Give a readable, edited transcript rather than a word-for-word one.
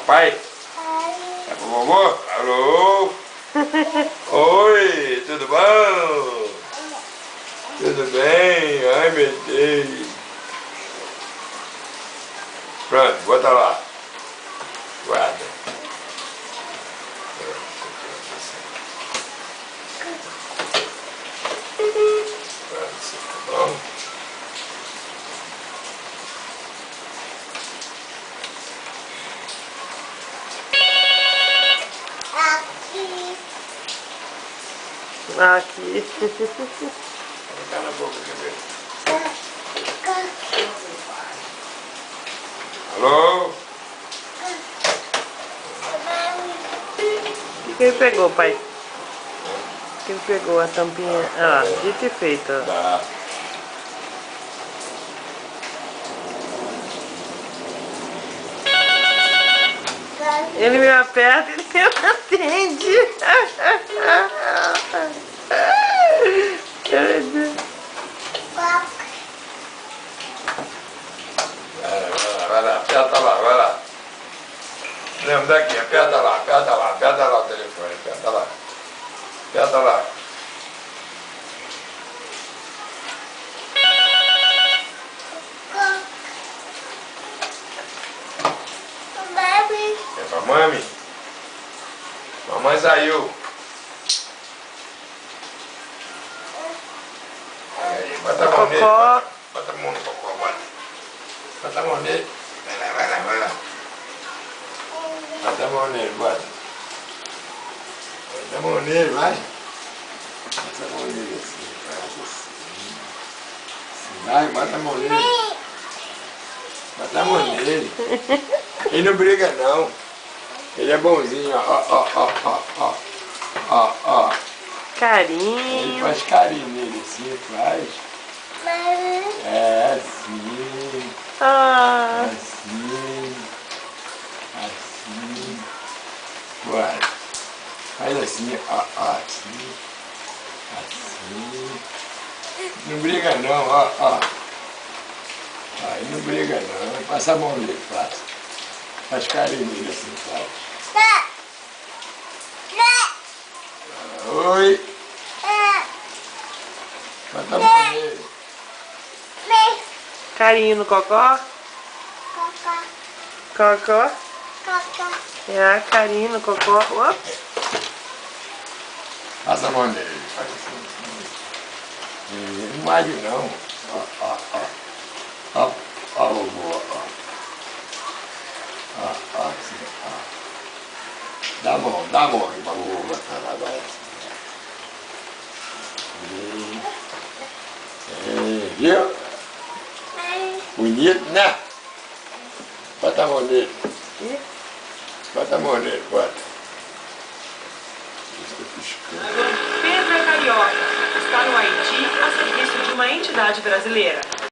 papai? É pro vovô? Alô? Oi, tudo bom? Tudo bem? Ai, meu Deus. Pronto, bota lá. Guarda. Guarda isso, tá bom? Aqui. Colocar na boca, quer ver? Alô? Quem pegou, pai? Quem pegou a tampinha? Ah, dito e feito. Ó. Tá. Ele me aperta e ele não atende. Vai lá, aperta lá, vai lá. Lembra daqui, aperta lá o telefone, aperta lá. Aperta lá. É pra mami? Mamãe saiu. Aí, bota a mão nele. Bota a mão no cocô, bota. Bota a mão nele. Vai lá. Bota a mão nele, bota. Bota a mão nele, vai. Bota a mão nele assim, faz assim. Vai, bota a mão nele. Bota a mão nele. Ele não briga não. Ele é bonzinho, ó. Carinho. Ele faz carinho nele, assim, faz. É assim. Ah. Assim. Guarda. Faz assim, assim. Assim. Não briga não, ó. Aí não briga não. Passa a mão nele, faz. Faz carinho nele assim, faz. Oi. Bota a mão nele. Carinho no cocó. Cocó. É, carinho no cocó. Opa. Passa a mão nele. Faz assim. Não morde não. Ó, vovô, ó, assim, ó. Dá a mão aqui pra vovô botar na base. Viu? Bonito, né? Bota a mão nele. Bota a mão nele, bota. Pedro é carioca. Está no Haiti a serviço de uma entidade brasileira.